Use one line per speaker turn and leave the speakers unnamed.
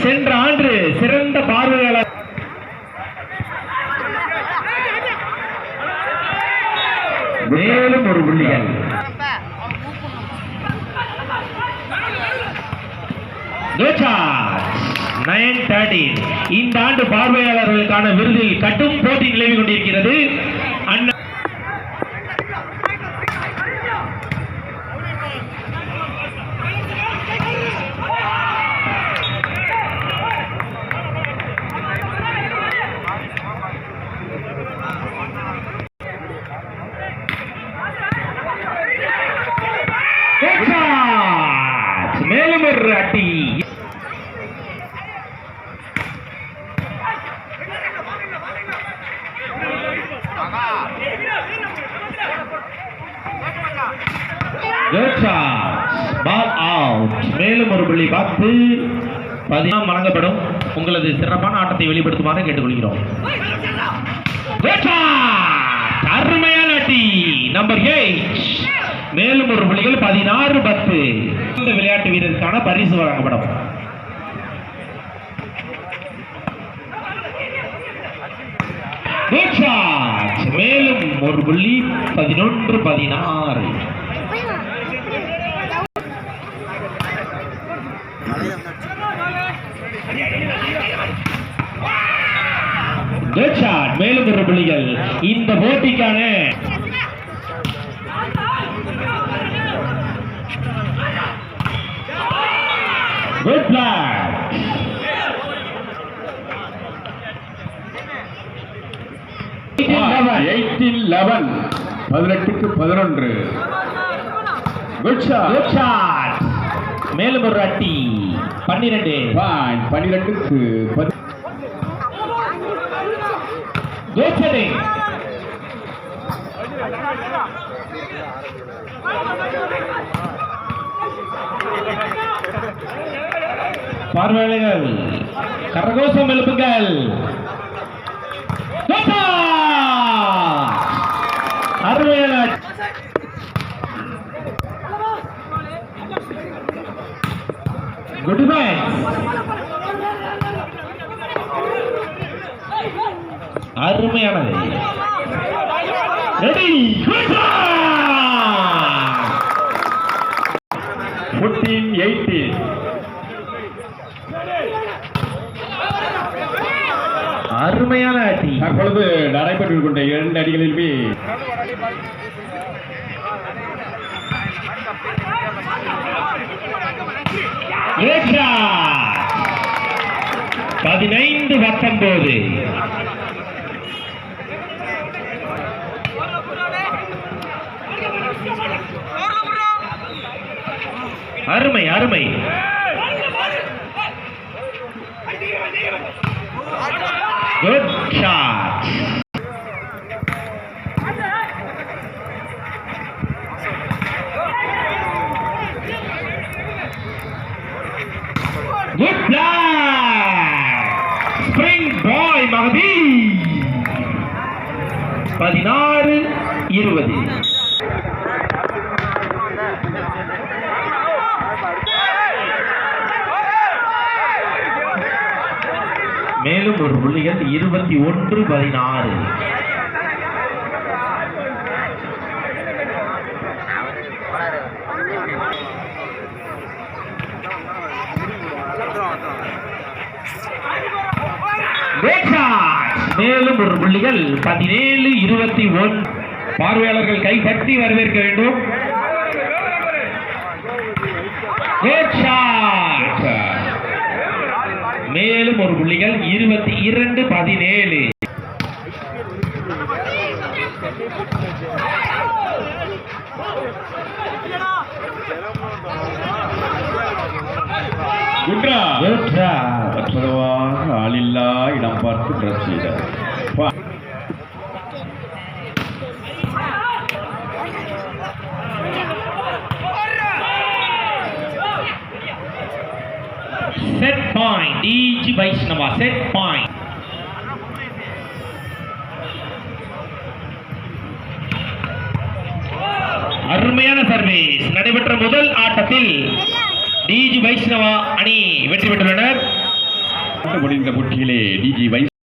சென்ற ஆண்டு சிறந்த பார்வையாளர் மேலும் ஒரு புள்ளிகள். இந்த ஆண்டு பார்வையாளர்களுக்கான விருதில் கட்டும் போட்டி நிலவி கொண்டிருக்கிறது. மேலும் ஒரு அடி. மேலும் ஒரு புள்ளி 10 வழங்கப்படும். உங்களது சிறப்பான ஆட்டத்தை வெளிப்படுத்துமாறு கேட்டுக்கொள்கிறோம். அருமையான அடி. நம்பர் 8 மேலும் ஒரு புள்ளிகள் 16-10. இந்த விளையாட்டு வீரருக்கான பரிசு வழங்கப்படும். மேலும் ஒரு புள்ளி 11-16. மேலும் ஒரு புள்ளிகள். இந்த போட்டிக்கான குட் பிளாக்.
18-11 18-11. Good shot.
மேலும் ஒரு அட்டி. 12
12-10.
பார்வையாளர்கள் கரகோஷம் எழுப்புங்கள். அருமையான குட் பை. அருமையானது. ரெடி.
14-18.
அருமையான அடி.
தற்பொழுது நடைபெற்றுக் கொண்ட 2 அடிகளிலுமே
ஏற்றா 15-19. அருமை அருமை. Good shot. Good block. Spring boy மகதி. 16-20. மேலும் ஒரு புள்ளிகள் 21-16. மேலும் ஒரு புள்ளிகள் 17-21. பார்வையாளர்கள் கைப்பற்றி வரவேற்க வேண்டும். மேலும் ஒரு புள்ளிகள் 22-17.
ஆளில்லா இடம் பார்த்து ட்ரெஸ் செய்த
set point. DG Vaishnava set point. அருமையான சர்வீஸ். நடைபெற்ற முதல் ஆட்டத்தில் டிஜி வைஷ்ணவா அணி வெற்றி பெற்றுள்ளனர்.
முடிந்த போட்டியிலே டிஜி